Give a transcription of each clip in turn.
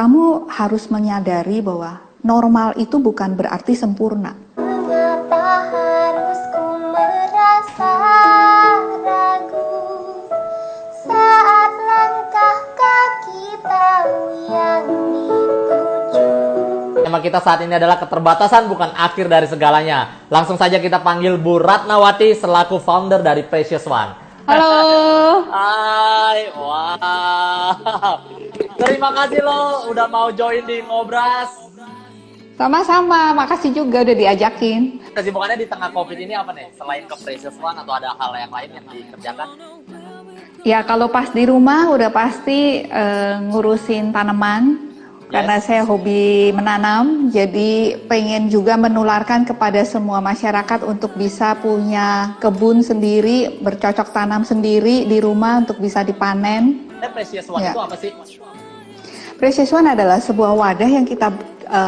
Kamu harus menyadari bahwa normal itu bukan berarti sempurna. Mengapa harus ku merasa ragu saat langkah kaki tahu yang dituju? Tema kita saat ini adalah keterbatasan bukan akhir dari segalanya. Langsung saja kita panggil Bu Ratnawati selaku founder dari Precious One. Halo. Hai, wow. Terima kasih lo udah mau join di Ngobras. Sama-sama, makasih juga udah diajakin. Kesibukannya di tengah COVID ini apa nih? Selain ke Precious One atau ada hal yang lain yang dikerjakan? Ya kalau pas di rumah udah pasti ngurusin tanaman. Karena saya hobi menanam, jadi pengen juga menularkan kepada semua masyarakat untuk bisa punya kebun sendiri, bercocok tanam sendiri di rumah untuk bisa dipanen. Precious One Ya. itu apa sih? Precious One adalah sebuah wadah yang kita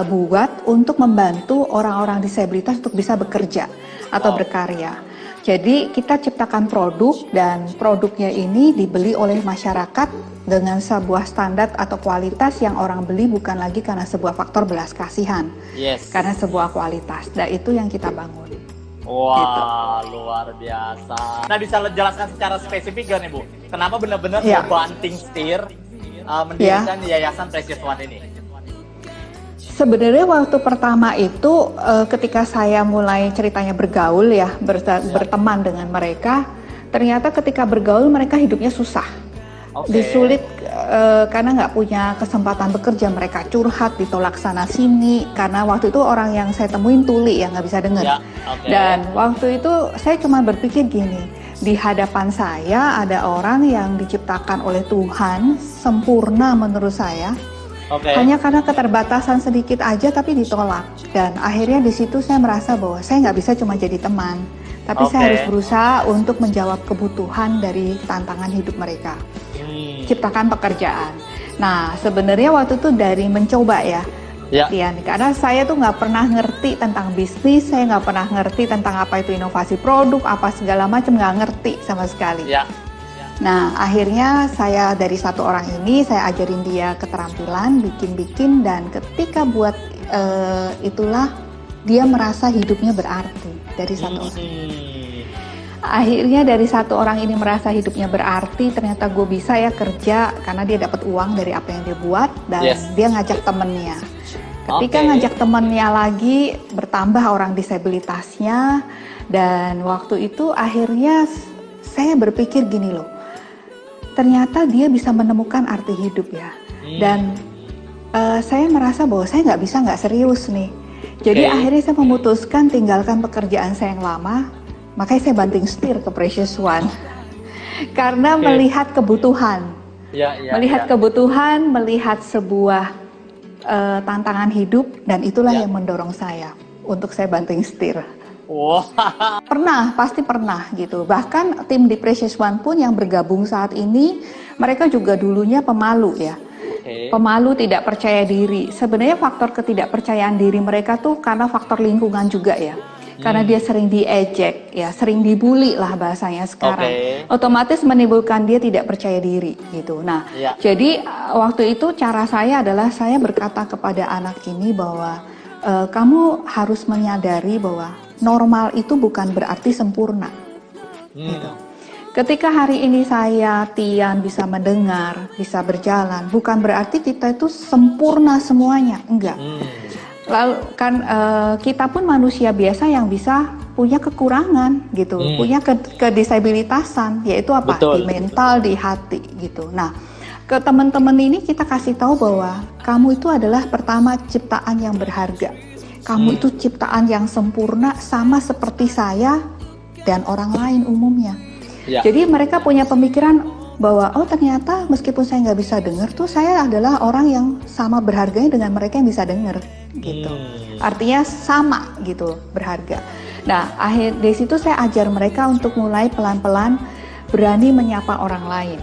buat untuk membantu orang-orang disabilitas untuk bisa bekerja atau berkarya. Jadi kita ciptakan produk dan produknya ini dibeli oleh masyarakat dengan sebuah standar atau kualitas yang orang beli bukan lagi karena sebuah faktor belas kasihan, Yes. karena sebuah kualitas. Dan itu yang kita bangun. Wah, luar biasa. Nah, bisa jelaskan secara spesifik gak nih, Bu? Kenapa benar-benar Ya. banting setir mendirikan Yayasan Precious One ini? Sebenarnya waktu pertama itu ketika saya mulai ceritanya bergaul ya, berteman dengan mereka, ternyata ketika bergaul mereka hidupnya susah. Oke. Disulit karena nggak punya kesempatan bekerja, mereka curhat, ditolak sana sini, karena waktu itu orang yang saya temuin tuli ya, nggak bisa dengar. Ya, oke. Dan waktu itu saya cuma berpikir gini, di hadapan saya ada orang yang diciptakan oleh Tuhan, sempurna menurut saya, Oke. hanya karena keterbatasan sedikit aja tapi ditolak. Dan akhirnya di situ saya merasa bahwa saya nggak bisa cuma jadi teman, tapi saya Oke. harus berusaha untuk menjawab kebutuhan dari tantangan hidup mereka. Ciptakan pekerjaan. Nah, sebenarnya waktu itu dari mencoba ya, Ya. Tian, karena saya tuh nggak pernah ngerti tentang bisnis, saya nggak pernah ngerti tentang apa itu inovasi produk, apa segala macam, nggak ngerti sama sekali. Ya. Nah, akhirnya saya dari satu orang ini, saya ajarin dia keterampilan, bikin-bikin, dan ketika buat itulah, dia merasa hidupnya berarti dari satu orang. Akhirnya dari satu orang ini merasa hidupnya berarti, ternyata gue bisa ya kerja karena dia dapat uang dari apa yang dia buat, dan Yes. dia ngajak temennya. Ketika Oke. ngajak temennya lagi, bertambah orang disabilitasnya, dan waktu itu akhirnya saya berpikir gini loh, ternyata dia bisa menemukan arti hidup ya. Dan saya merasa bahwa saya nggak bisa nggak serius nih. Jadi Oke. akhirnya saya memutuskan tinggalkan pekerjaan saya yang lama, makanya saya banting setir ke Precious One. Karena Oke. melihat kebutuhan, Ya, melihat kebutuhan, melihat sebuah tantangan hidup, dan itulah Ya. yang mendorong saya untuk saya banting setir. Wah. Pernah, pasti pernah gitu. Bahkan tim di Precious One pun yang bergabung saat ini, mereka juga dulunya pemalu ya. Oke. Pemalu, tidak percaya diri. Sebenarnya faktor ketidakpercayaan diri mereka tuh karena faktor lingkungan juga ya. Karena dia sering diejek ya, sering dibully lah bahasanya sekarang. Oke. Otomatis menimbulkan dia tidak percaya diri gitu. Nah, Ya. jadi waktu itu cara saya adalah saya berkata kepada anak ini bahwa kamu harus menyadari bahwa normal itu bukan berarti sempurna. Gitu. Ketika hari ini saya, Tian, bisa mendengar, bisa berjalan, bukan berarti kita itu sempurna semuanya, enggak. Lalu kan kita pun manusia biasa yang bisa punya kekurangan gitu, punya kedisabilitasan, yaitu apa? Betul. Di mental, di hati gitu. Nah, ke teman-teman ini kita kasih tahu bahwa kamu itu adalah pertama ciptaan yang berharga. Kamu itu ciptaan yang sempurna sama seperti saya dan orang lain umumnya. Ya. Jadi mereka punya pemikiran bahwa oh ternyata meskipun saya nggak bisa dengar tuh saya adalah orang yang sama berharganya dengan mereka yang bisa dengar gitu. Artinya sama gitu berharga. Nah, dari situ saya ajar mereka untuk mulai pelan-pelan berani menyapa orang lain.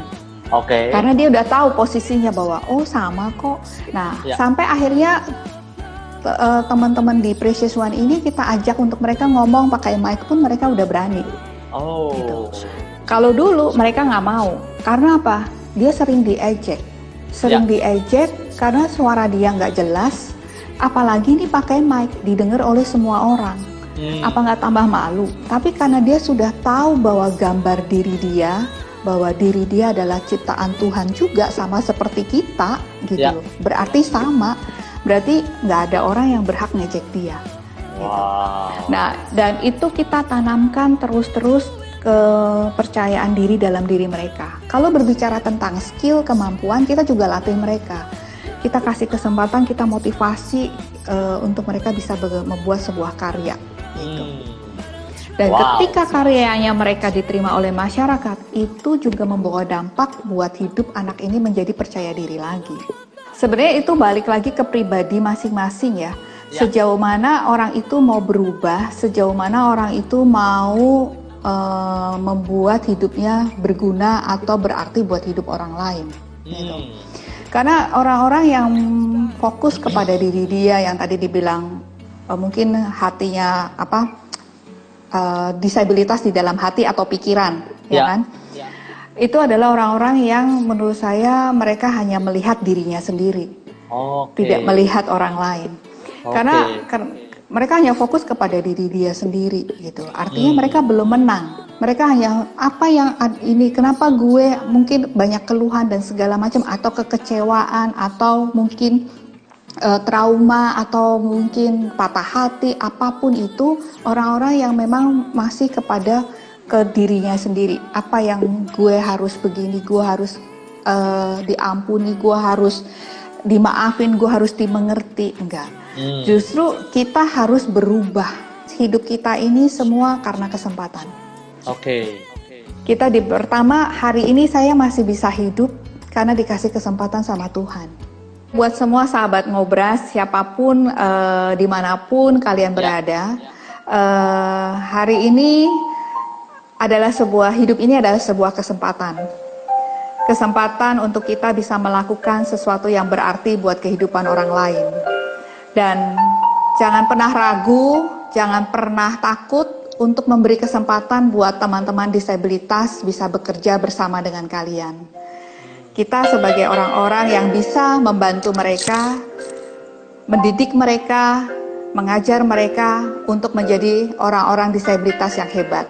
Oke. Karena dia udah tahu posisinya bahwa oh sama kok. Nah, Ya. sampai akhirnya teman-teman di Precious One ini kita ajak untuk mereka ngomong pakai mic pun mereka udah berani. Oh. Gitu. Kalau dulu mereka nggak mau, karena apa? Dia sering diejek, Ya. diejek karena suara dia nggak jelas, apalagi ini pakai mic, didengar oleh semua orang. Apa nggak tambah malu? Tapi karena dia sudah tahu bahwa gambar diri dia, bahwa diri dia adalah ciptaan Tuhan juga sama seperti kita, gitu. Ya. Berarti sama, berarti nggak ada orang yang berhak ngejek dia. Gitu. Wow. Nah, dan itu kita tanamkan terus-terus kepercayaan diri dalam diri mereka. Kalau berbicara tentang skill, kemampuan, kita juga latih mereka. Kita kasih kesempatan, kita motivasi untuk mereka bisa membuat sebuah karya. Gitu. Dan ketika karyanya mereka diterima oleh masyarakat, itu juga membawa dampak buat hidup anak ini menjadi percaya diri lagi. Sebenarnya itu balik lagi ke pribadi masing-masing ya. Sejauh mana orang itu mau berubah, sejauh mana orang itu mau membuat hidupnya berguna atau berarti buat hidup orang lain. Gitu. Karena orang-orang yang fokus kepada diri dia, yang tadi dibilang mungkin hatinya disabilitas di dalam hati atau pikiran, ya kan? Itu adalah orang-orang yang menurut saya mereka hanya melihat dirinya sendiri, tidak melihat orang lain. Karena mereka hanya fokus kepada diri dia sendiri, gitu. Artinya mereka belum menang. Mereka hanya kenapa gue mungkin banyak keluhan dan segala macam, atau kekecewaan, atau mungkin trauma, atau mungkin patah hati, apapun itu, orang-orang yang memang masih kepada ke dirinya sendiri. Apa yang gue harus begini, gue harus diampuni, gue harus dimaafin, gue harus dimengerti, enggak. Justru kita harus berubah. Hidup kita ini semua karena kesempatan. Kita pertama, hari ini saya masih bisa hidup karena dikasih kesempatan sama Tuhan. Buat semua sahabat Ngobras, siapapun, dimanapun kalian berada, hari ini hidup ini adalah sebuah kesempatan. Kesempatan untuk kita bisa melakukan sesuatu yang berarti buat kehidupan orang lain. Dan jangan pernah ragu, jangan pernah takut untuk memberi kesempatan buat teman-teman disabilitas bisa bekerja bersama dengan kalian. Kita sebagai orang-orang yang bisa membantu mereka, mendidik mereka, mengajar mereka untuk menjadi orang-orang disabilitas yang hebat.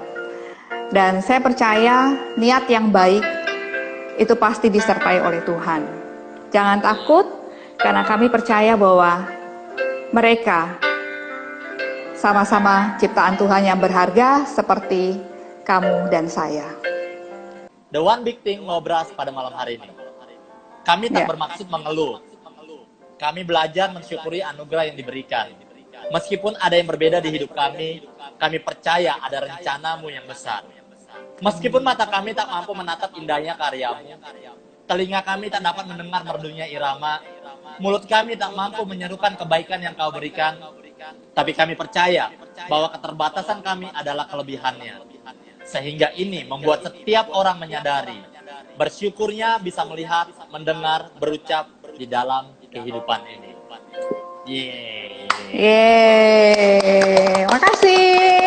Dan saya percaya niat yang baik itu pasti disertai oleh Tuhan. Jangan takut, karena kami percaya bahwa mereka sama-sama ciptaan Tuhan yang berharga seperti kamu dan saya. The one big thing Ngobras pada malam hari ini. Kami tak bermaksud mengeluh. Kami belajar mensyukuri anugerah yang diberikan. Meskipun ada yang berbeda di hidup kami percaya ada rencanamu yang besar. Meskipun mata kami tak mampu menatap indahnya karyamu, telinga kami tak dapat mendengar merdunya irama, mulut kami tak mampu menyerukan kebaikan yang kau berikan, tapi kami percaya bahwa keterbatasan kami adalah kelebihannya. Sehingga ini membuat setiap orang menyadari, bersyukurnya bisa melihat, mendengar, berucap di dalam kehidupan ini. Yeay, makasih.